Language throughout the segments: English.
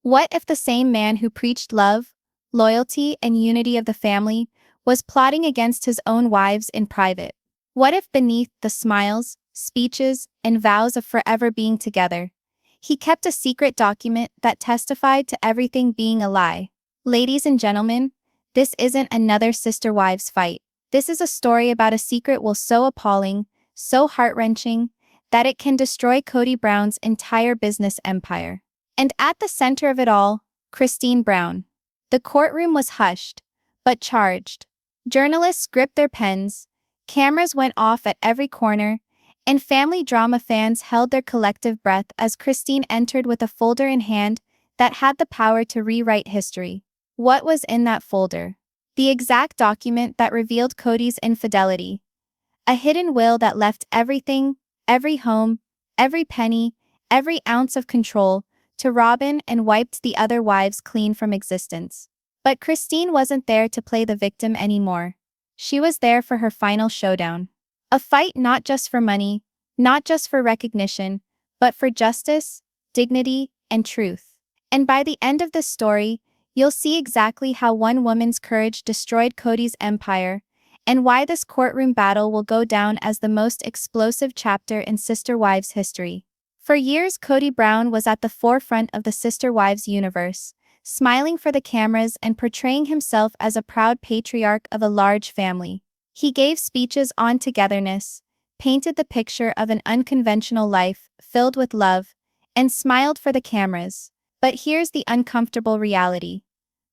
What if the same man who preached love, loyalty, and unity of the family was plotting against his own wives in private? What if beneath the smiles, speeches, and vows of forever being together, he kept a secret document that testified to everything being a lie? Ladies and gentlemen, this isn't another sister wives fight. This is a story about a secret will so appalling, so heart-wrenching, that it can destroy Kody Brown's entire business empire. And at the center of it all, Christine Brown. The courtroom was hushed, but charged. Journalists gripped their pens, cameras went off at every corner, and family drama fans held their collective breath as Christine entered with a folder in hand that had the power to rewrite history. What was in that folder? The exact document that revealed Kody's infidelity. A hidden will that left everything, every home, every penny, every ounce of control, to Robyn and wiped the other wives clean from existence. But Christine wasn't there to play the victim anymore. She was there for her final showdown. A fight not just for money, not just for recognition, but for justice, dignity, and truth. And by the end of this story, you'll see exactly how one woman's courage destroyed Kody's empire, and why this courtroom battle will go down as the most explosive chapter in Sister Wives history. For years, Kody Brown was at the forefront of the Sister Wives universe, smiling for the cameras and portraying himself as a proud patriarch of a large family. He gave speeches on togetherness, painted the picture of an unconventional life filled with love, and smiled for the cameras. But here's the uncomfortable reality.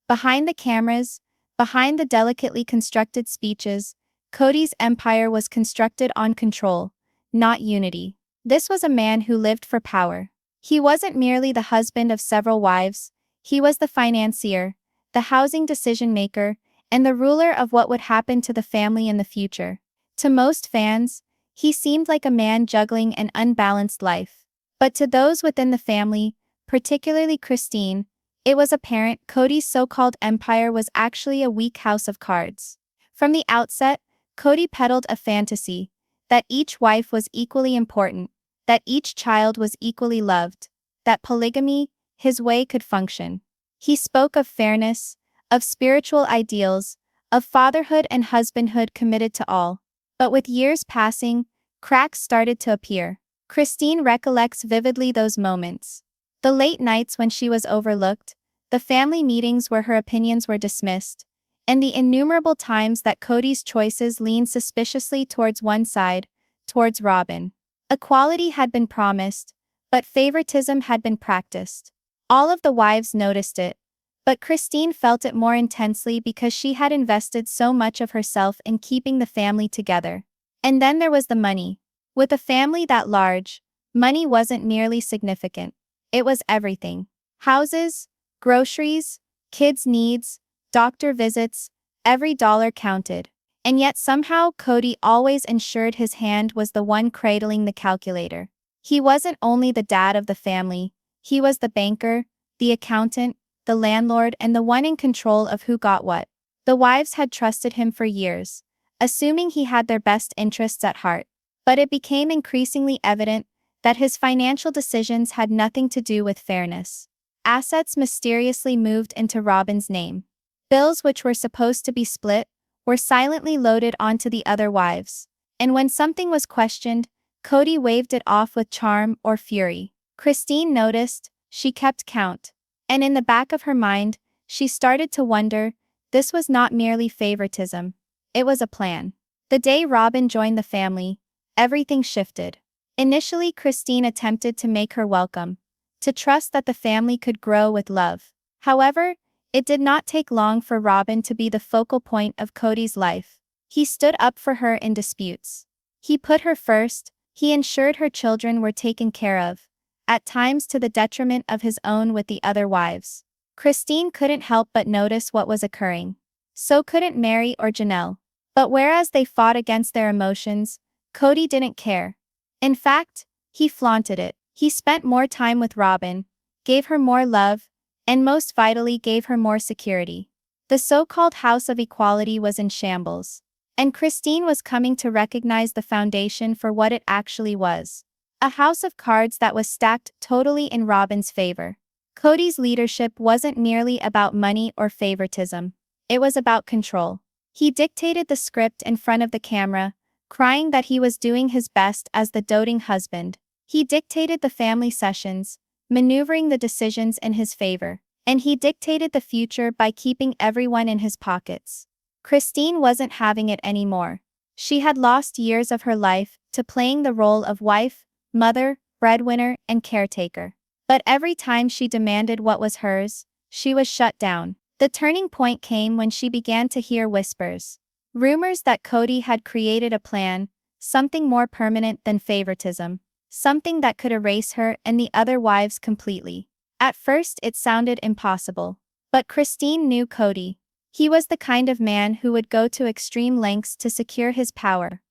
Behind the cameras, behind the delicately constructed speeches, Kody's empire was constructed on control, not unity. This was a man who lived for power. He wasn't merely the husband of several wives, he was the financier, the housing decision-maker, and the ruler of what would happen to the family in the future. To most fans, he seemed like a man juggling an unbalanced life. But to those within the family, particularly Christine, it was apparent Kody's so-called empire was actually a weak house of cards. From the outset, Kody peddled a fantasy that each wife was equally important, that each child was equally loved, that polygamy, his way, could function. He spoke of fairness, of spiritual ideals, of fatherhood and husbandhood committed to all. But with years passing, cracks started to appear. Christine recollects vividly those moments. The late nights when she was overlooked, the family meetings where her opinions were dismissed, and the innumerable times that Kody's choices leaned suspiciously towards one side, towards Robyn. Equality had been promised, but favoritism had been practiced. All of the wives noticed it, but Christine felt it more intensely because she had invested so much of herself in keeping the family together. And then there was the money. With a family that large, money wasn't merely significant. It was everything. Houses, groceries, kids' needs, doctor visits, every dollar counted. And yet somehow Kody always ensured his hand was the one cradling the calculator. He wasn't only the dad of the family, he was the banker, the accountant, the landlord, and the one in control of who got what. The wives had trusted him for years, assuming he had their best interests at heart. But it became increasingly evident that his financial decisions had nothing to do with fairness. Assets mysteriously moved into Robyn's name. Bills which were supposed to be split were silently loaded onto the other wives. And when something was questioned, Kody waved it off with charm or fury. Christine noticed, she kept count. And in the back of her mind, she started to wonder, this was not merely favoritism. It was a plan. The day Robyn joined the family, everything shifted. Initially, Christine attempted to make her welcome, to trust that the family could grow with love. However, it did not take long for Robyn to be the focal point of Kody's life. He stood up for her in disputes. He put her first, he ensured her children were taken care of, at times to the detriment of his own with the other wives. Christine couldn't help but notice what was occurring. So couldn't Meri or Janelle. But whereas they fought against their emotions, Kody didn't care. In fact, he flaunted it. He spent more time with Robyn, gave her more love, and most vitally gave her more security. The so-called House of Equality was in shambles. And Christine was coming to recognize the foundation for what it actually was. A house of cards that was stacked totally in Robyn's favor. Kody's leadership wasn't merely about money or favoritism. It was about control. He dictated the script in front of the camera, crying that he was doing his best as the doting husband. He dictated the family sessions, maneuvering the decisions in his favor. And he dictated the future by keeping everyone in his pockets. Christine wasn't having it anymore. She had lost years of her life to playing the role of wife, mother, breadwinner, and caretaker. But every time she demanded what was hers, she was shut down. The turning point came when she began to hear whispers. Rumors that Kody had created a plan, something more permanent than favoritism, something that could erase her and the other wives completely. At first it sounded impossible. But Christine knew Kody. He was the kind of man who would go to extreme lengths to secure his power.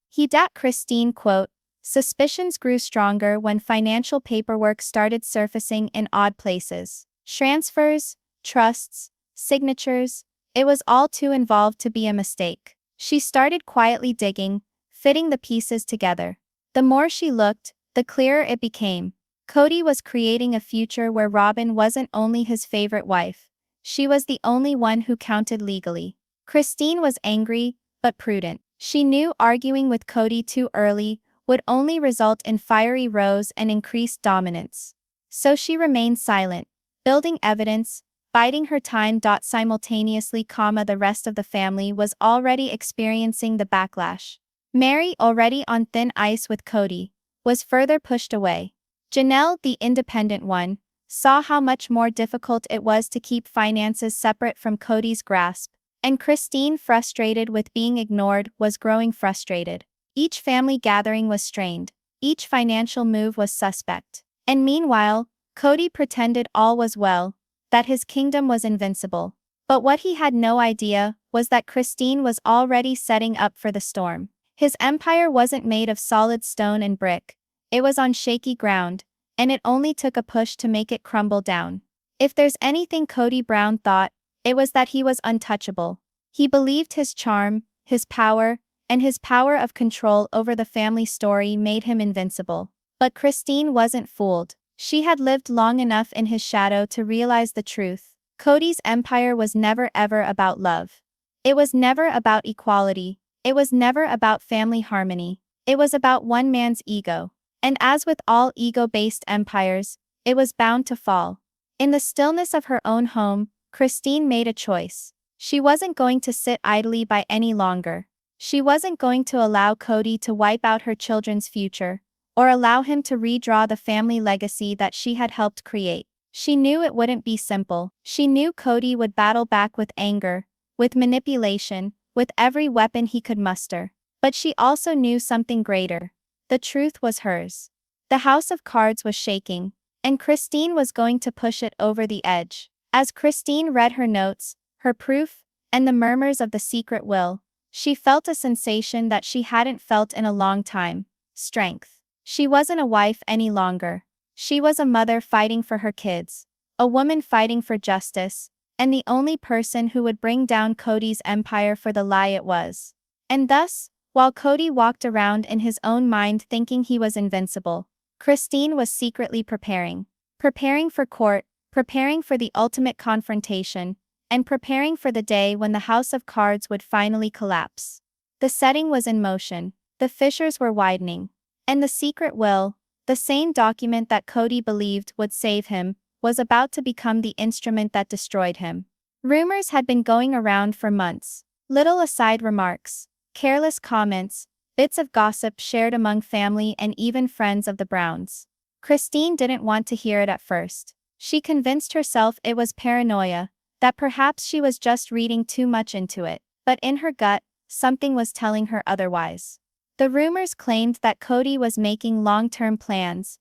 Christine quote, "Suspicions grew stronger when financial paperwork started surfacing in odd places. Transfers, trusts, signatures, it was all too involved to be a mistake." She started quietly digging, fitting the pieces together. The more she looked, the clearer it became. Kody was creating a future where Robyn wasn't only his favorite wife. She was the only one who counted legally. Christine was angry, but prudent. She knew arguing with Kody too early would only result in fiery rows and increased dominance. So she remained silent, building evidence, biding her time. Simultaneously, the rest of the family was already experiencing the backlash. Meri, already on thin ice with Kody, was further pushed away. Janelle, the independent one, saw how much more difficult it was to keep finances separate from Kody's grasp, and Christine, frustrated with being ignored, was growing frustrated. Each family gathering was strained, each financial move was suspect. And meanwhile, Kody pretended all was well, that his kingdom was invincible. But what he had no idea was that Christine was already setting up for the storm. His empire wasn't made of solid stone and brick. It was on shaky ground, and it only took a push to make it crumble down. If there's anything Kody Brown thought, it was that he was untouchable. He believed his charm, his power, and his power of control over the family story made him invincible. But Christine wasn't fooled. She had lived long enough in his shadow to realize the truth. Kody's empire was never ever about love. It was never about equality. It was never about family harmony. It was about one man's ego. And as with all ego-based empires, it was bound to fall. In the stillness of her own home, Christine made a choice. She wasn't going to sit idly by any longer. She wasn't going to allow Kody to wipe out her children's future, or allow him to redraw the family legacy that she had helped create. She knew it wouldn't be simple. She knew Kody would battle back with anger, with manipulation, with every weapon he could muster. But she also knew something greater. The truth was hers. The house of cards was shaking, and Christine was going to push it over the edge. As Christine read her notes, her proof, and the murmurs of the secret will, she felt a sensation that she hadn't felt in a long time: strength. She wasn't a wife any longer. She was a mother fighting for her kids, a woman fighting for justice, and the only person who would bring down Kody's empire for the lie it was. And thus, while Kody walked around in his own mind thinking he was invincible, Christine was secretly preparing. Preparing for court, preparing for the ultimate confrontation, and preparing for the day when the house of cards would finally collapse. The setting was in motion, the fissures were widening, and the secret will, the same document that Kody believed would save him, was about to become the instrument that destroyed him. Rumors had been going around for months. Little aside remarks, careless comments, bits of gossip shared among family and even friends of the Browns. Christine didn't want to hear it at first. She convinced herself it was paranoia, that perhaps she was just reading too much into it. But in her gut, something was telling her otherwise. The rumors claimed that Kody was making long-term plans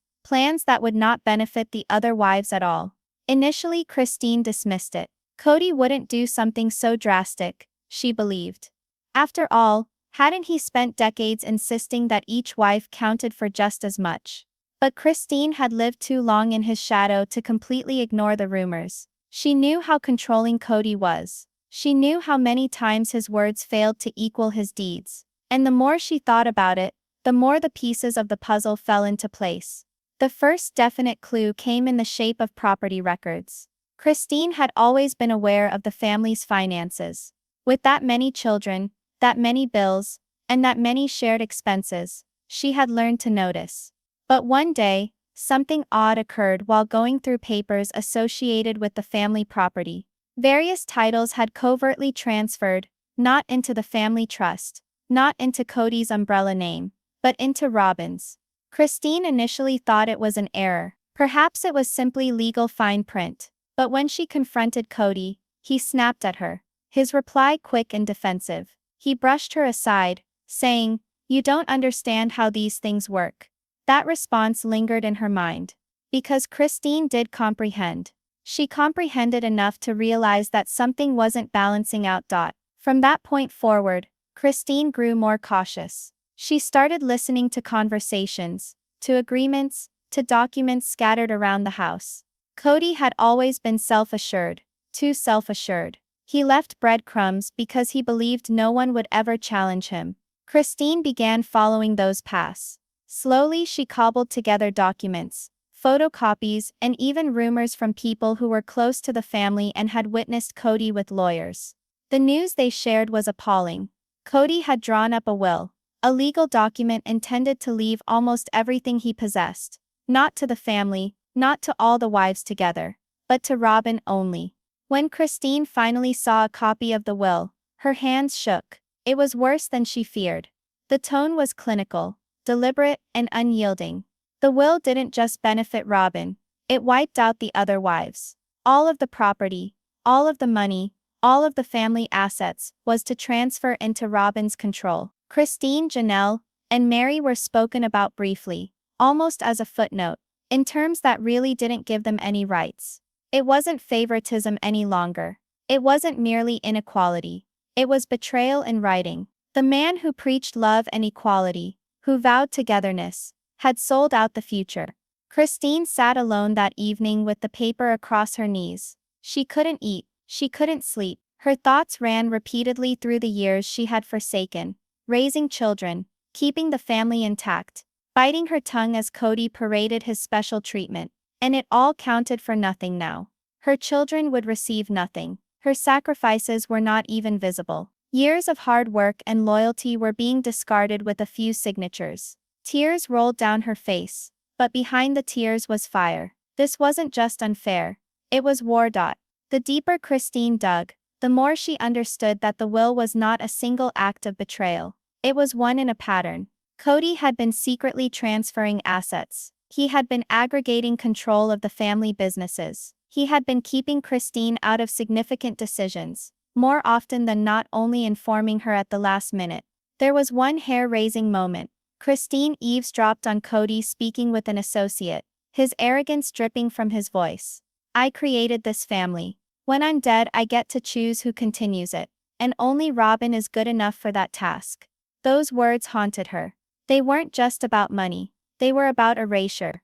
that would not benefit the other wives at all. Initially, Christine dismissed it. Kody wouldn't do something so drastic, she believed. After all, hadn't he spent decades insisting that each wife counted for just as much? But Christine had lived too long in his shadow to completely ignore the rumors. She knew how controlling Kody was. She knew how many times his words failed to equal his deeds. And the more she thought about it, the more the pieces of the puzzle fell into place. The first definite clue came in the shape of property records. Christine had always been aware of the family's finances. With that many children, that many bills, and that many shared expenses, she had learned to notice. But one day, something odd occurred while going through papers associated with the family property. Various titles had covertly transferred, not into the family trust, not into Kody's umbrella name, but into Robyn's. Christine initially thought it was an error. Perhaps it was simply legal fine print. But when she confronted Kody, he snapped at her. His reply quick and defensive. He brushed her aside, saying, "You don't understand how these things work." That response lingered in her mind. Because Christine did comprehend. She comprehended enough to realize that something wasn't balancing out. From that point forward, Christine grew more cautious. She started listening to conversations, to agreements, to documents scattered around the house. Kody had always been self-assured, too self-assured. He left breadcrumbs because he believed no one would ever challenge him. Christine began following those paths. Slowly she cobbled together documents, photocopies, and even rumors from people who were close to the family and had witnessed Kody with lawyers. The news they shared was appalling. Kody had drawn up a will, a legal document intended to leave almost everything he possessed, not to the family, not to all the wives together, but to Robyn only. When Christine finally saw a copy of the will, her hands shook. It was worse than she feared. The tone was clinical, deliberate, and unyielding. The will didn't just benefit Robyn, it wiped out the other wives. All of the property, all of the money, all of the family assets was to transfer into Robyn's control. Christine, Janelle, and Meri were spoken about briefly, almost as a footnote, in terms that really didn't give them any rights. It wasn't favoritism any longer. It wasn't merely inequality. It was betrayal in writing. The man who preached love and equality, who vowed togetherness, had sold out the future. Christine sat alone that evening with the paper across her knees. She couldn't eat, she couldn't sleep. Her thoughts ran repeatedly through the years she had forsaken, raising children, keeping the family intact, biting her tongue as Kody paraded his special treatment. And it all counted for nothing now. Her children would receive nothing. Her sacrifices were not even visible. Years of hard work and loyalty were being discarded with a few signatures. Tears rolled down her face, but behind the tears was fire. This wasn't just unfair. It was war. The deeper Christine dug, the more she understood that the will was not a single act of betrayal. It was one in a pattern. Kody had been secretly transferring assets. He had been aggregating control of the family businesses. He had been keeping Christine out of significant decisions, more often than not only informing her at the last minute. There was one hair-raising moment. Christine eavesdropped on Kody speaking with an associate, his arrogance dripping from his voice. "I created this family. When I'm dead I get to choose who continues it. And only Robyn is good enough for that task." Those words haunted her. They weren't just about money. They were about erasure.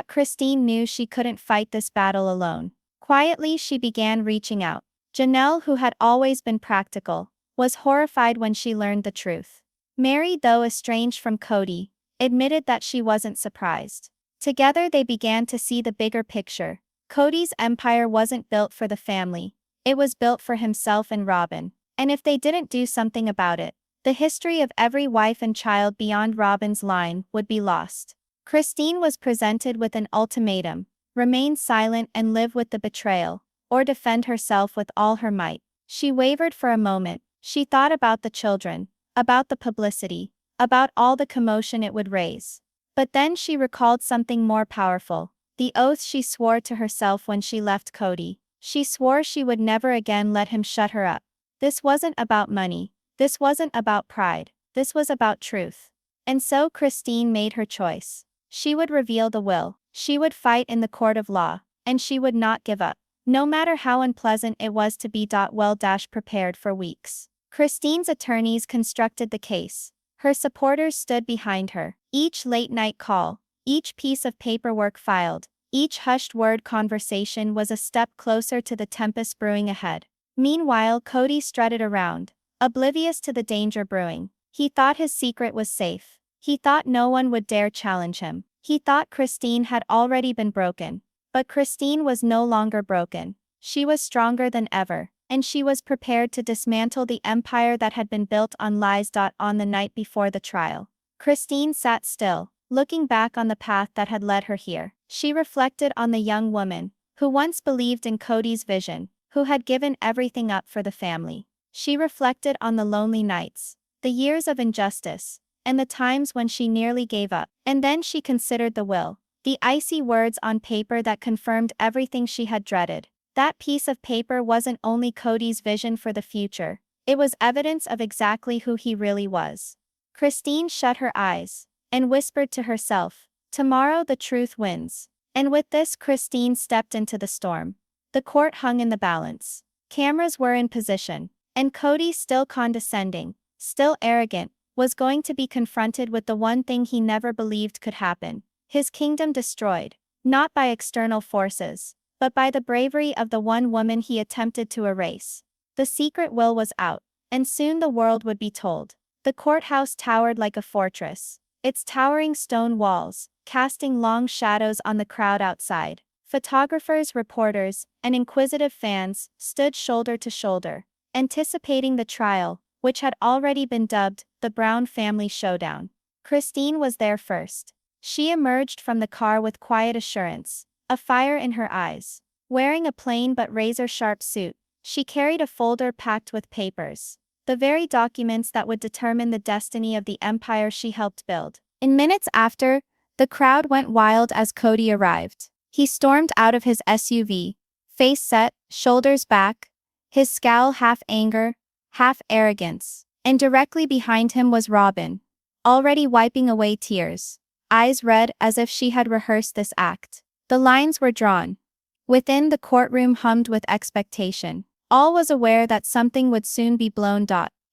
Christine knew she couldn't fight this battle alone. Quietly she began reaching out. Janelle, who had always been practical, was horrified when she learned the truth. Meri, though estranged from Kody, admitted that she wasn't surprised. Together they began to see the bigger picture. Kody's empire wasn't built for the family. It was built for himself and Robyn. And if they didn't do something about it, the history of every wife and child beyond Robyn's line would be lost. Christine was presented with an ultimatum: remain silent and live with the betrayal, or defend herself with all her might. She wavered for a moment. She thought about the children, about the publicity, about all the commotion it would raise. But then she recalled something more powerful: the oath she swore to herself when she left Kody. She swore she would never again let him shut her up. This wasn't about money. This wasn't about pride. This was about truth. And so Christine made her choice. She would reveal the will. She would fight in the court of law. And she would not give up. No matter how unpleasant it was to be. Prepared for weeks. Christine's attorneys constructed the case. Her supporters stood behind her. Each late-night call, each piece of paperwork filed, each hushed word conversation was a step closer to the tempest brewing ahead. Meanwhile, Kody strutted around, oblivious to the danger brewing. He thought his secret was safe. He thought no one would dare challenge him. He thought Christine had already been broken. But Christine was no longer broken. She was stronger than ever, and she was prepared to dismantle the empire that had been built on lies. On the night before the trial, Christine sat still, looking back on the path that had led her here. She reflected on the young woman who once believed in Kody's vision, who had given everything up for the family. She reflected on the lonely nights, the years of injustice, and the times when she nearly gave up. And then she considered the will, the icy words on paper that confirmed everything she had dreaded. That piece of paper wasn't only Kody's vision for the future, it was evidence of exactly who he really was. Christine shut her eyes and whispered to herself, "Tomorrow the truth wins." And with this, Christine stepped into the storm. The court hung in the balance. Cameras were in position, and Kody, still condescending, still arrogant, was going to be confronted with the one thing he never believed could happen: his kingdom destroyed, not by external forces, but by the bravery of the one woman he attempted to erase. The secret will was out, and soon the world would be told. The courthouse towered like a fortress, its towering stone walls casting long shadows on the crowd outside. Photographers, reporters, and inquisitive fans stood shoulder to shoulder, anticipating the trial, which had already been dubbed the Brown family showdown. Christine was there first. She emerged from the car with quiet assurance, a fire in her eyes. Wearing a plain but razor-sharp suit, she carried a folder packed with papers, the very documents that would determine the destiny of the empire she helped build. In minutes after, the crowd went wild as Kody arrived. He stormed out of his SUV, face set, shoulders back, his scowl half anger, half arrogance. And directly behind him was Robyn, already wiping away tears, eyes red as if she had rehearsed this act. The lines were drawn. Within, the courtroom hummed with expectation. All was aware that something would soon be blown.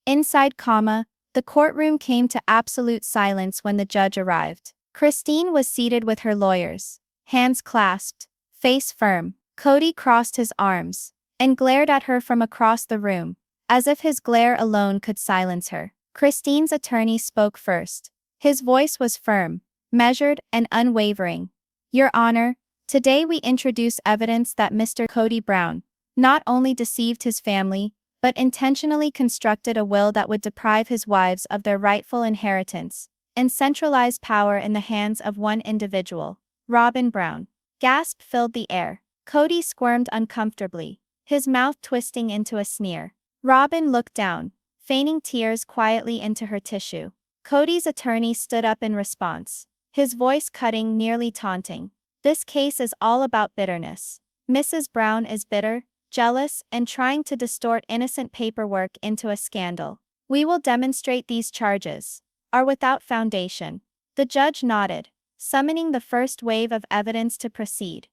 Inside, the courtroom came to absolute silence when the judge arrived. Christine was seated with her lawyers, hands clasped, face firm. Kody crossed his arms and glared at her from across the room, as if his glare alone could silence her. Christine's attorney spoke first. His voice was firm, measured, and unwavering. "Your Honor, today we introduce evidence that Mr. Kody Brown not only deceived his family, but intentionally constructed a will that would deprive his wives of their rightful inheritance and centralize power in the hands of one individual, Robyn Brown." Gasp filled the air. Kody squirmed uncomfortably, his mouth twisting into a sneer. Robyn looked down, feigning tears quietly into her tissue. Kody's attorney stood up in response, his voice cutting, nearly taunting. "This case is all about bitterness. Mrs. Brown is bitter, jealous, and trying to distort innocent paperwork into a scandal. We will demonstrate these charges are without foundation." The judge nodded, summoning the first wave of evidence to proceed.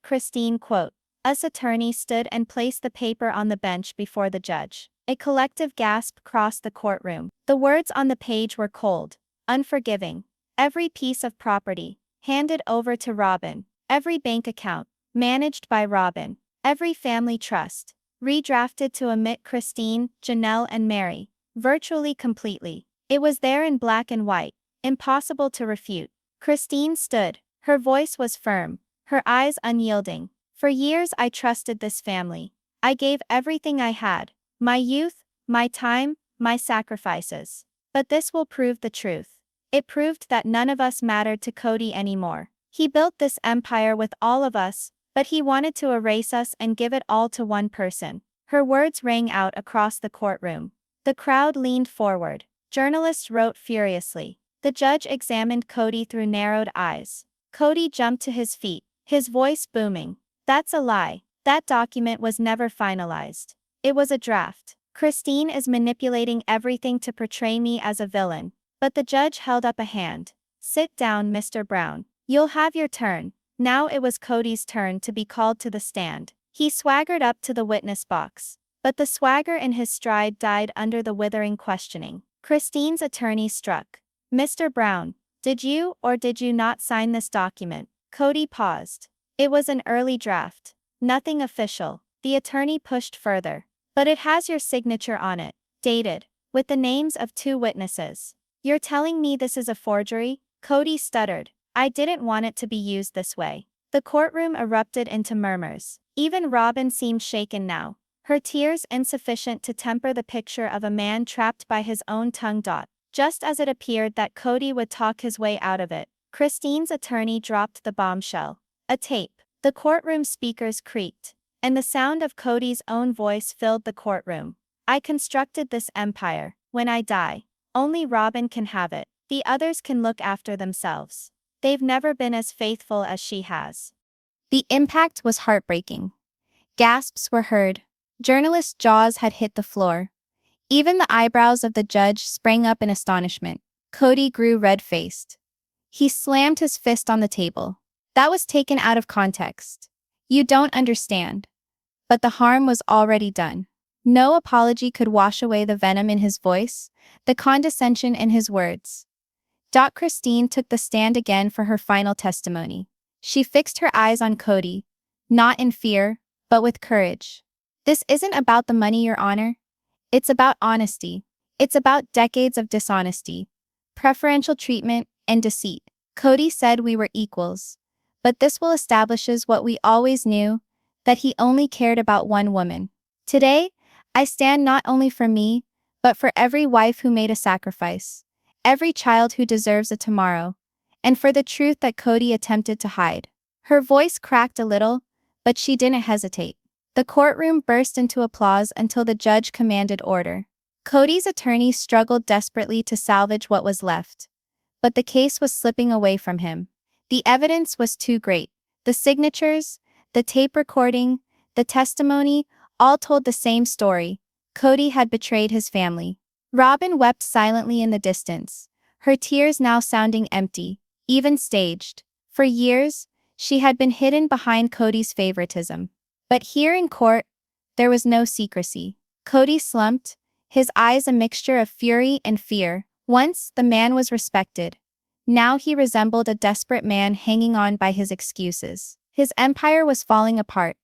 Christine Us attorney stood and placed the paper on the bench before the judge. A collective gasp crossed the courtroom. The words on the page were cold, unforgiving. Every piece of property handed over to Robyn, every bank account managed by Robyn, every family trust redrafted to omit Christine, Janelle, and Meri, virtually completely. It was there in black and white, impossible to refute. Christine stood. Her voice was firm, her eyes unyielding. "For years I trusted this family. I gave everything I had, my youth, my time, my sacrifices. But this will prove the truth. It proved that none of us mattered to Kody anymore. He built this empire with all of us, but he wanted to erase us and give it all to one person." Her words rang out across the courtroom. The crowd leaned forward. Journalists wrote furiously. The judge examined Kody through narrowed eyes. Kody jumped to his feet, his voice booming. "That's a lie. That document was never finalized. It was a draft. Christine is manipulating everything to portray me as a villain." But the judge held up a hand. "Sit down, Mr. Brown. You'll have your turn." Now it was Kody's turn to be called to the stand. He swaggered up to the witness box, but the swagger in his stride died under the withering questioning. Christine's attorney struck. "Mr. Brown, did you or did you not sign this document?" Kody paused. "It was an early draft. Nothing official." The attorney pushed further. "But it has your signature on it, dated, with the names of 2 witnesses. You're telling me this is a forgery?" Kody stuttered. I didn't want it to be used this way. The courtroom erupted into murmurs. Even Robyn seemed shaken now, her tears insufficient to temper the picture of a man trapped by his own tongue. Just as it appeared that Kody would talk his way out of it, Christine's attorney dropped the bombshell. A tape. The courtroom speakers creaked, and the sound of Kody's own voice filled the courtroom. I constructed this empire. When I die, only Robyn can have it. The others can look after themselves. They've never been as faithful as she has. The impact was heartbreaking. Gasps were heard. Journalists' jaws had hit the floor. Even the eyebrows of the judge sprang up in astonishment. Kody grew red-faced. He slammed his fist on the table. That was taken out of context. You don't understand. But the harm was already done. No apology could wash away the venom in his voice, the condescension in his words. Christine took the stand again for her final testimony. She fixed her eyes on Kody, not in fear, but with courage. This isn't about the money, Your Honor. It's about honesty. It's about decades of dishonesty, preferential treatment, and deceit. Kody said we were equals. But this will establishes what we always knew, that he only cared about one woman. Today, I stand not only for me, but for every wife who made a sacrifice, every child who deserves a tomorrow, and for the truth that Kody attempted to hide. Her voice cracked a little, but she didn't hesitate. The courtroom burst into applause until the judge commanded order. Kody's attorney struggled desperately to salvage what was left. But the case was slipping away from him. The evidence was too great. The signatures, the tape recording, the testimony, all told the same story. Kody had betrayed his family. Robyn wept silently in the distance, her tears now sounding empty, even staged. For years, she had been hidden behind Kody's favoritism. But here in court, there was no secrecy. Kody slumped, his eyes a mixture of fury and fear. Once, the man was respected. Now he resembled a desperate man hanging on by his excuses. His empire was falling apart,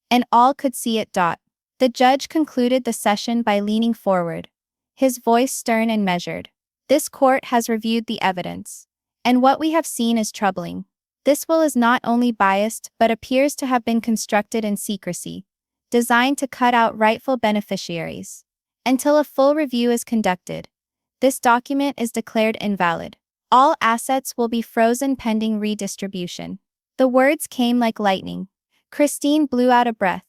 and all could see it. The judge concluded the session by leaning forward, his voice stern and measured. This court has reviewed the evidence, and what we have seen is troubling. This will is not only biased but appears to have been constructed in secrecy, designed to cut out rightful beneficiaries. Until a full review is conducted, this document is declared invalid. All assets will be frozen pending redistribution. The words came like lightning. Christine blew out a breath,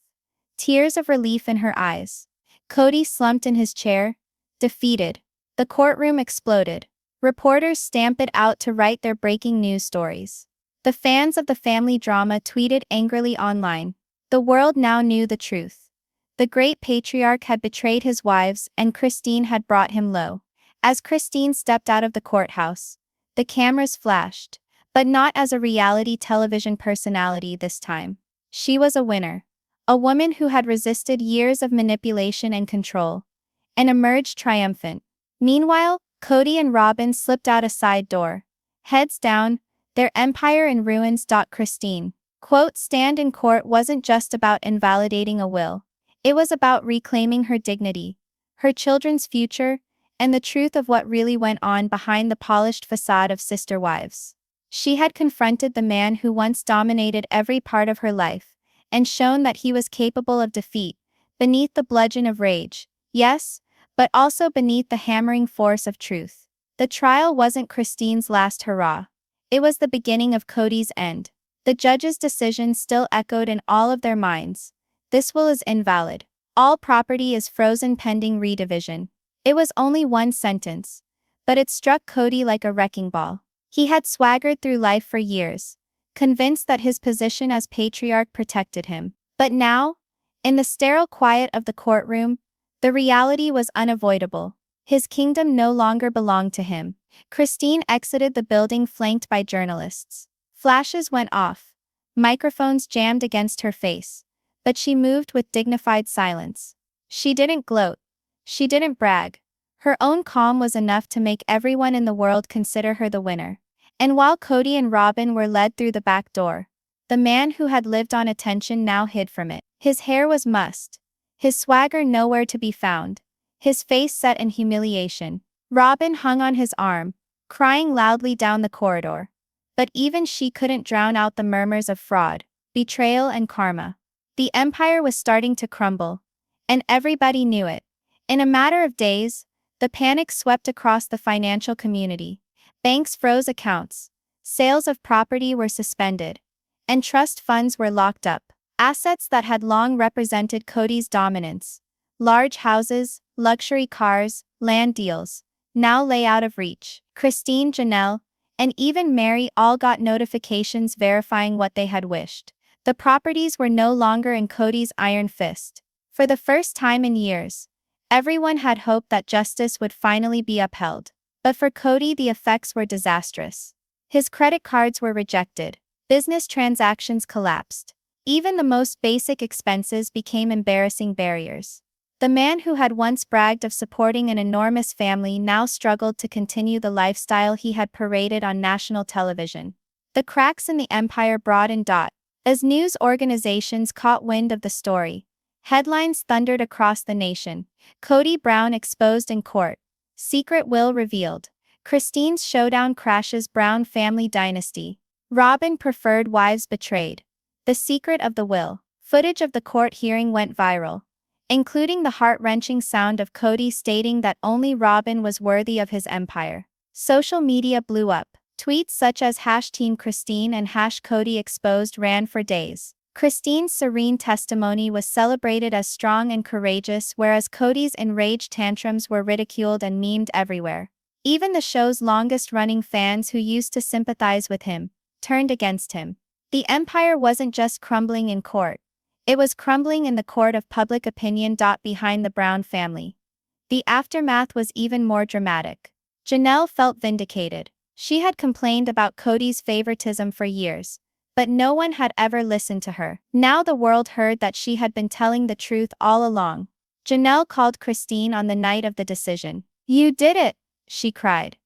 tears of relief in her eyes. Kody slumped in his chair, defeated. The courtroom exploded. Reporters stamped out to write their breaking news stories. The fans of the family drama tweeted angrily online. The world now knew the truth. The great patriarch had betrayed his wives and Christine had brought him low. As Christine stepped out of the courthouse, the cameras flashed, but not as a reality television personality this time. She was a winner. A woman who had resisted years of manipulation and control, and emerged triumphant. Meanwhile, Kody and Robyn slipped out a side door. Heads down, their empire in ruins. Christine, quote, stand in court wasn't just about invalidating a will. It was about reclaiming her dignity, her children's future, and the truth of what really went on behind the polished facade of sister wives. She had confronted the man who once dominated every part of her life, and shown that he was capable of defeat, beneath the bludgeon of rage, yes, but also beneath the hammering force of truth. The trial wasn't Christine's last hurrah. It was the beginning of Kody's end. The judge's decision still echoed in all of their minds. This will is invalid. All property is frozen pending redivision. It was only one sentence, but it struck Kody like a wrecking ball. He had swaggered through life for years, convinced that his position as patriarch protected him. But now, in the sterile quiet of the courtroom, the reality was unavoidable. His kingdom no longer belonged to him. Christine exited the building flanked by journalists. Flashes went off. Microphones jammed against her face. But she moved with dignified silence. She didn't gloat. She didn't brag. Her own calm was enough to make everyone in the world consider her the winner. And while Kody and Robyn were led through the back door, the man who had lived on attention now hid from it. His hair was mussed, his swagger nowhere to be found, his face set in humiliation. Robyn hung on his arm, crying loudly down the corridor. But even she couldn't drown out the murmurs of fraud, betrayal, and karma. The empire was starting to crumble, and everybody knew it. In a matter of days, the panic swept across the financial community. Banks froze accounts, sales of property were suspended, and trust funds were locked up. Assets that had long represented Kody's dominance, large houses, luxury cars, land deals, now lay out of reach. Christine, Janelle, and even Meri all got notifications verifying what they had wished. The properties were no longer in Kody's iron fist. For the first time in years, everyone had hoped that justice would finally be upheld. But for Kody, the effects were disastrous. His credit cards were rejected. Business transactions collapsed. Even the most basic expenses became embarrassing barriers. The man who had once bragged of supporting an enormous family now struggled to continue the lifestyle he had paraded on national television. The cracks in the empire broadened. As news organizations caught wind of the story, headlines thundered across the nation. Kody Brown exposed in court. Secret will revealed. Christine's showdown crashes Brown family dynasty. Robyn preferred wives betrayed. The secret of the will. Footage of the court hearing went viral, including the heart-wrenching sound of Kody stating that only Robyn was worthy of his empire. Social media blew up. Tweets such as #TeamChristine and #KodyExposed ran for days. Christine's serene testimony was celebrated as strong and courageous, whereas Kody's enraged tantrums were ridiculed and memed everywhere. Even the show's longest-running fans who used to sympathize with him turned against him. The empire wasn't just crumbling in court. It was crumbling in the court of public opinion. Behind the Brown family, the aftermath was even more dramatic. Janelle felt vindicated. She had complained about Kody's favoritism for years, but no one had ever listened to her. Now the world heard that she had been telling the truth all along. Janelle called Christine on the night of the decision. "You did it," she cried.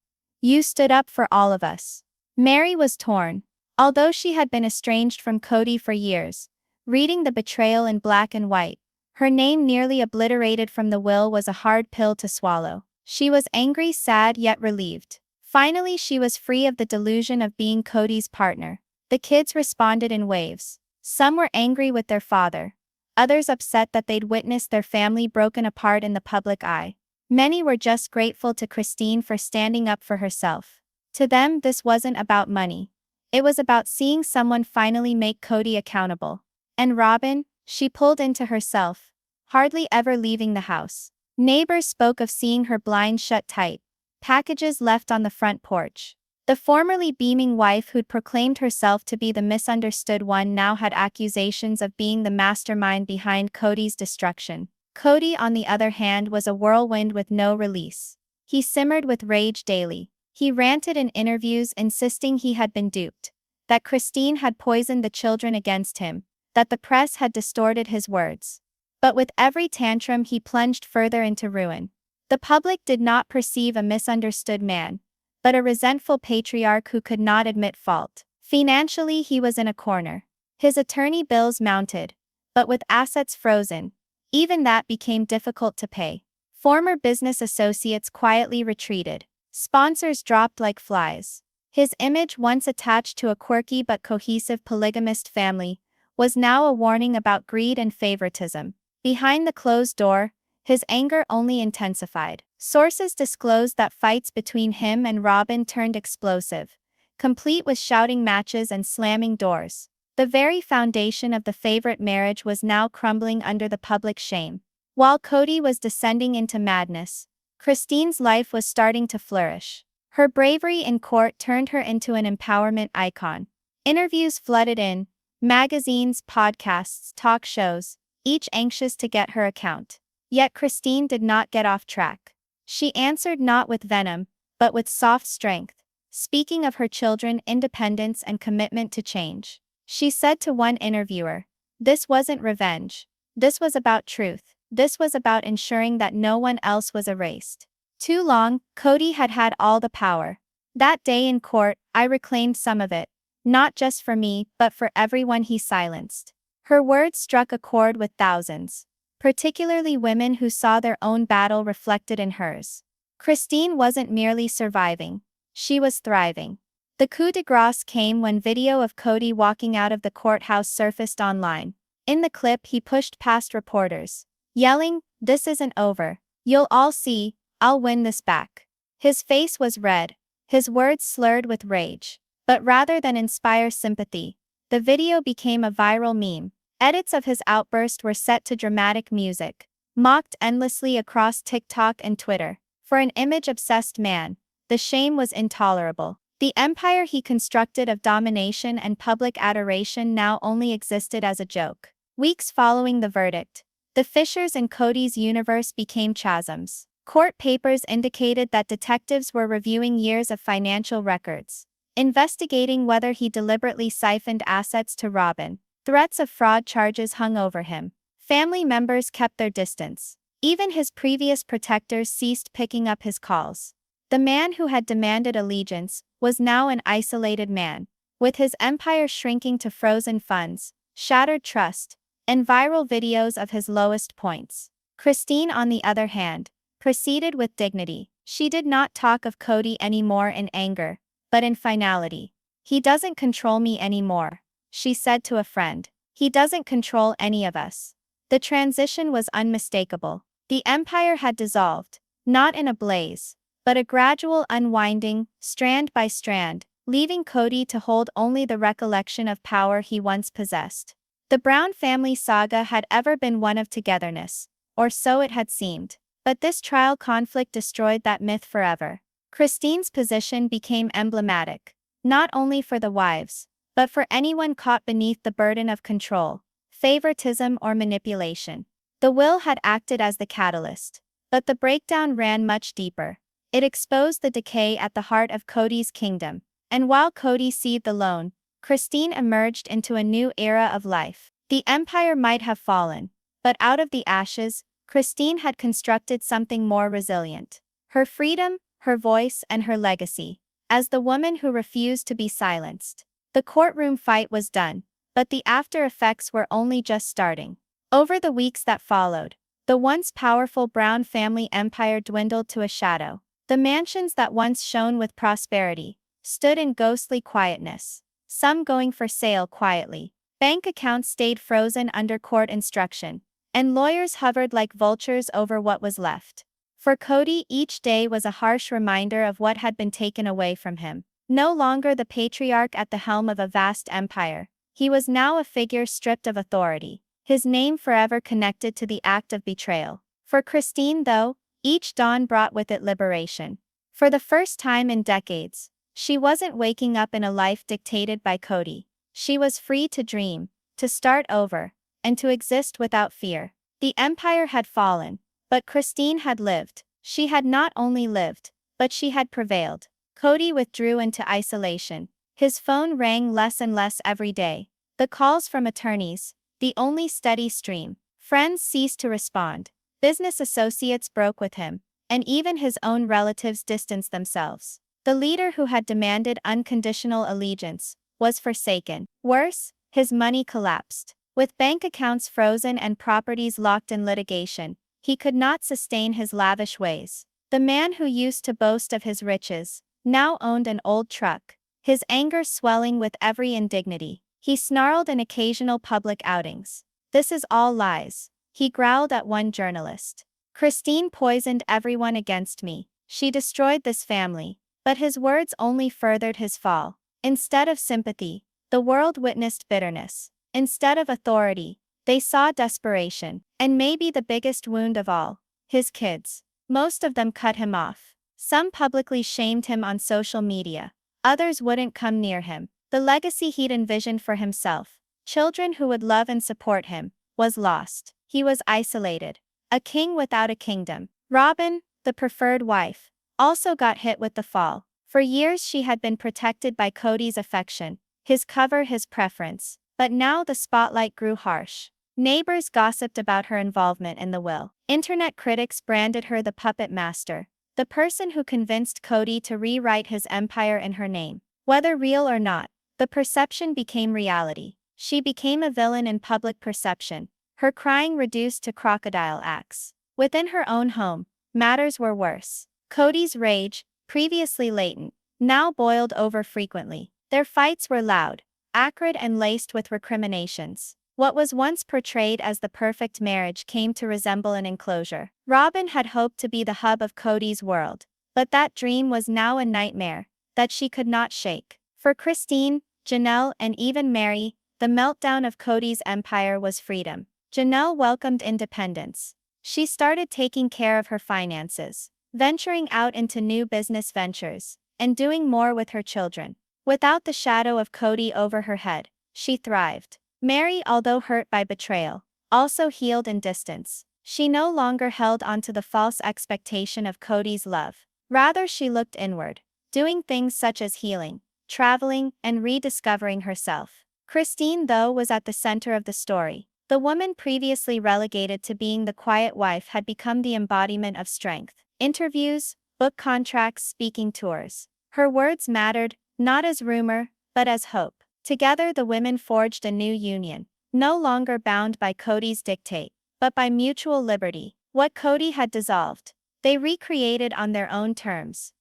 "You stood up for all of us." Meri was torn. Although she had been estranged from Kody for years, reading the betrayal in black and white, her name nearly obliterated from the will was a hard pill to swallow. She was angry, sad, yet relieved. Finally, she was free of the delusion of being Kody's partner. The kids responded in waves. Some were angry with their father, others upset that they'd witnessed their family broken apart in the public eye. Many were just grateful to Christine for standing up for herself. To them, this wasn't about money. It was about seeing someone finally make Kody accountable. And Robyn, she pulled into herself, hardly ever leaving the house. Neighbors spoke of seeing her blinds shut tight, packages left on the front porch. The formerly beaming wife who'd proclaimed herself to be the misunderstood one now had accusations of being the mastermind behind Kody's destruction. Kody, on the other hand, was a whirlwind with no release. He simmered with rage daily. He ranted in interviews insisting he had been duped, that Christine had poisoned the children against him, that the press had distorted his words. But with every tantrum he plunged further into ruin. The public did not perceive a misunderstood man, but a resentful patriarch who could not admit fault. Financially, he was in a corner. His attorney bills mounted, but with assets frozen, even that became difficult to pay. Former business associates quietly retreated. Sponsors dropped like flies. His image, once attached to a quirky but cohesive polygamist family, was now a warning about greed and favoritism. Behind the closed door, his anger only intensified. Sources disclosed that fights between him and Robyn turned explosive, complete with shouting matches and slamming doors. The very foundation of the favorite marriage was now crumbling under the public shame. While Kody was descending into madness, Christine's life was starting to flourish. Her bravery in court turned her into an empowerment icon. Interviews flooded in, magazines, podcasts, talk shows, each anxious to get her account. Yet Christine did not get off track. She answered not with venom, but with soft strength, speaking of her children, independence, and commitment to change. She said to one interviewer, "This wasn't revenge. This was about truth. This was about ensuring that no one else was erased." Too long, Kody had had all the power. That day in court, I reclaimed some of it, not just for me, but for everyone he silenced. Her words struck a chord with thousands, particularly women who saw their own battle reflected in hers. Christine wasn't merely surviving, she was thriving. The coup de grace came when video of Kody walking out of the courthouse surfaced online. In the clip, he pushed past reporters, yelling, "This isn't over. You'll all see, I'll win this back." His face was red, his words slurred with rage. But rather than inspire sympathy, the video became a viral meme. Edits of his outburst were set to dramatic music, mocked endlessly across TikTok and Twitter. For an image-obsessed man, the shame was intolerable. The empire he constructed of domination and public adoration now only existed as a joke. Weeks following the verdict, the fissures in Kody's universe became chasms. Court papers indicated that detectives were reviewing years of financial records, investigating whether he deliberately siphoned assets to Robyn. Threats of fraud charges hung over him. Family members kept their distance. Even his previous protectors ceased picking up his calls. The man who had demanded allegiance was now an isolated man, with his empire shrinking to frozen funds, shattered trust, and viral videos of his lowest points. Christine, on the other hand, proceeded with dignity. She did not talk of Kody anymore in anger, but in finality. "He doesn't control me anymore," she said to a friend. "He doesn't control any of us." The transition was unmistakable. The empire had dissolved, not in a blaze, but a gradual unwinding, strand by strand, leaving Kody to hold only the recollection of power he once possessed. The Brown family saga had ever been one of togetherness, or so it had seemed. But this trial conflict destroyed that myth forever. Christine's position became emblematic, not only for the wives, but for anyone caught beneath the burden of control, favoritism, or manipulation. The will had acted as the catalyst, but the breakdown ran much deeper. It exposed the decay at the heart of Kody's kingdom, and while Kody seethed alone, Christine emerged into a new era of life. The empire might have fallen, but out of the ashes, Christine had constructed something more resilient. Her freedom, her voice, and her legacy, as the woman who refused to be silenced. The courtroom fight was done, but the after effects were only just starting. Over the weeks that followed, the once powerful Brown family empire dwindled to a shadow. The mansions that once shone with prosperity stood in ghostly quietness, some going for sale quietly. Bank accounts stayed frozen under court instruction, and lawyers hovered like vultures over what was left. For Kody, each day was a harsh reminder of what had been taken away from him. No longer the patriarch at the helm of a vast empire, he was now a figure stripped of authority, his name forever connected to the act of betrayal. For Christine, though, each dawn brought with it liberation. For the first time in decades, she wasn't waking up in a life dictated by Kody. She was free to dream, to start over, and to exist without fear. The empire had fallen, but Christine had lived. She had not only lived, but she had prevailed. Kody withdrew into isolation. His phone rang less and less every day. The calls from attorneys, the only steady stream. Friends ceased to respond. Business associates broke with him, and even his own relatives distanced themselves. The leader who had demanded unconditional allegiance was forsaken. Worse, his money collapsed. With bank accounts frozen and properties locked in litigation, he could not sustain his lavish ways. The man who used to boast of his riches now owned an old truck, his anger swelling with every indignity. He snarled in occasional public outings. "This is all lies," he growled at one journalist. "Christine poisoned everyone against me. She destroyed this family." But his words only furthered his fall. Instead of sympathy, the world witnessed bitterness. Instead of authority, they saw desperation. And maybe the biggest wound of all, his kids. Most of them cut him off. Some publicly shamed him on social media. Others wouldn't come near him. The legacy he'd envisioned for himself, children who would love and support him, was lost. He was isolated. A king without a kingdom. Robyn, the preferred wife, also got hit with the fall. For years she had been protected by Kody's affection, his cover, his preference. But now the spotlight grew harsh. Neighbors gossiped about her involvement in the will. Internet critics branded her the puppet master, the person who convinced Kody to rewrite his empire in her name. Whether real or not, the perception became reality. She became a villain in public perception, her crying reduced to crocodile acts. Within her own home, matters were worse. Kody's rage, previously latent, now boiled over frequently. Their fights were loud, acrid and laced with recriminations. What was once portrayed as the perfect marriage came to resemble an enclosure. Robyn had hoped to be the hub of Kody's world, but that dream was now a nightmare that she could not shake. For Christine, Janelle, and even Meri, the meltdown of Kody's empire was freedom. Janelle welcomed independence. She started taking care of her finances, venturing out into new business ventures, and doing more with her children. Without the shadow of Kody over her head, she thrived. Meri, although hurt by betrayal, also healed in distance. She no longer held onto the false expectation of Kody's love. Rather, she looked inward, doing things such as healing, traveling, and rediscovering herself. Christine, though, was at the center of the story. The woman previously relegated to being the quiet wife had become the embodiment of strength. Interviews, book contracts, speaking tours. Her words mattered, not as rumor, but as hope. Together the women forged a new union, no longer bound by Kody's dictate, but by mutual liberty. What Kody had dissolved, they recreated on their own terms.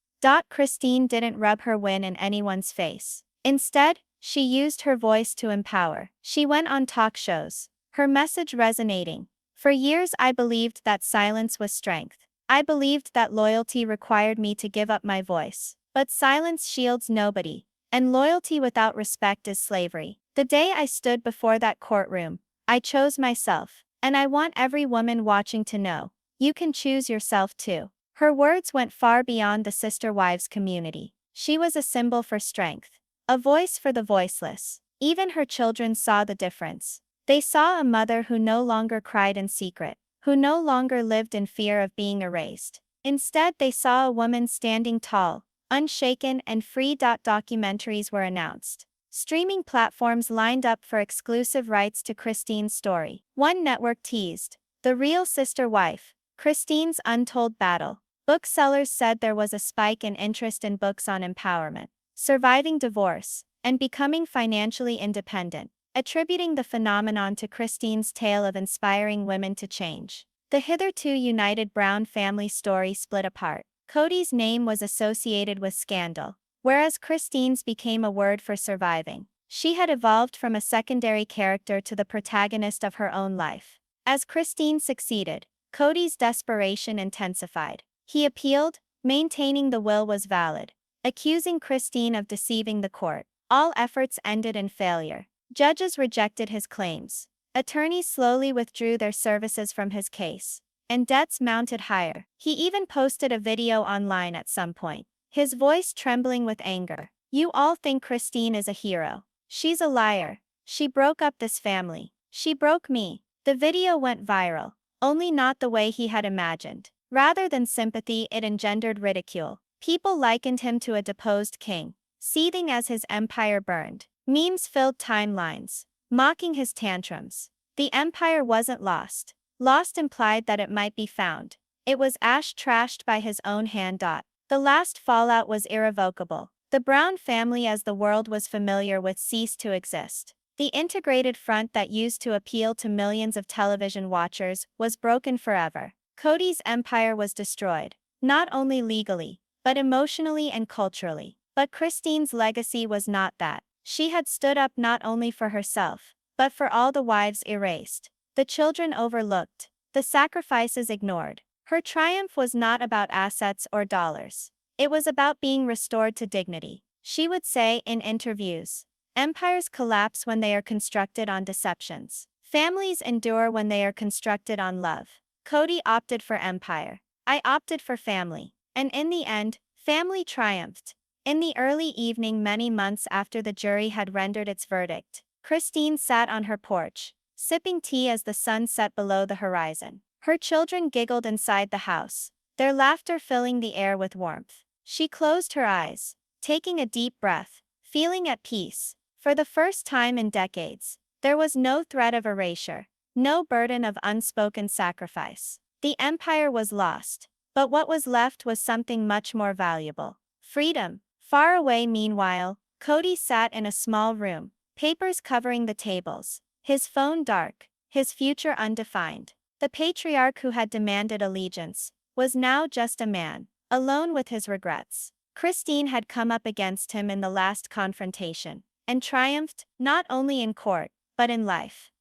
Christine didn't rub her win in anyone's face. Instead, she used her voice to empower. She went on talk shows, her message resonating. For years I believed that silence was strength. I believed that loyalty required me to give up my voice. But silence shields nobody, and loyalty without respect is slavery. The day I stood before that courtroom, I chose myself, and I want every woman watching to know, you can choose yourself too. Her words went far beyond the sister wives community. She was a symbol for strength, a voice for the voiceless. Even her children saw the difference. They saw a mother who no longer cried in secret, who no longer lived in fear of being erased. Instead, they saw a woman standing tall, unshaken, and free. Documentaries were announced. Streaming platforms lined up for exclusive rights to Christine's story. One network teased The Real Sister Wife, Christine's Untold Battle. Booksellers said there was a spike in interest in books on empowerment, surviving divorce, and becoming financially independent, attributing the phenomenon to Christine's tale of inspiring women to change. The hitherto united Brown family story split apart. Kody's name was associated with scandal, whereas Christine's became a word for surviving. She had evolved from a secondary character to the protagonist of her own life. As Christine succeeded, Kody's desperation intensified. He appealed, maintaining the will was valid, accusing Christine of deceiving the court. All efforts ended in failure. Judges rejected his claims. Attorneys slowly withdrew their services from his case, and debts mounted higher. He even posted a video online at some point, his voice trembling with anger. You all think Christine is a hero. She's a liar. She broke up this family. She broke me. The video went viral, only not the way he had imagined. Rather than sympathy, it engendered ridicule. People likened him to a deposed king, seething as his empire burned. Memes filled timelines, mocking his tantrums. The empire wasn't lost. Lost implied that it might be found. It was trashed by his own hand. The last fallout was irrevocable. The Brown family as the world was familiar with ceased to exist. The integrated front that used to appeal to millions of television watchers was broken forever. Kody's empire was destroyed, not only legally, but emotionally and culturally. But Christine's legacy was not that. She had stood up not only for herself, but for all the wives erased, the children overlooked, the sacrifices ignored. Her triumph was not about assets or dollars. It was about being restored to dignity. She would say in interviews, empires collapse when they are constructed on deceptions. Families endure when they are constructed on love. Kody opted for empire. I opted for family. And in the end, family triumphed. In the early evening, many months after the jury had rendered its verdict, Christine sat on her porch, sipping tea as the sun set below the horizon. Her children giggled inside the house, their laughter filling the air with warmth. She closed her eyes, taking a deep breath, feeling at peace. For the first time in decades, there was no threat of erasure, no burden of unspoken sacrifice. The empire was lost, but what was left was something much more valuable: freedom. Far away, meanwhile, Kody sat in a small room, papers covering the tables, his phone dark, his future undefined. The patriarch who had demanded allegiance was now just a man, alone with his regrets. Christine had come up against him in the last confrontation, and triumphed, not only in court, but in life.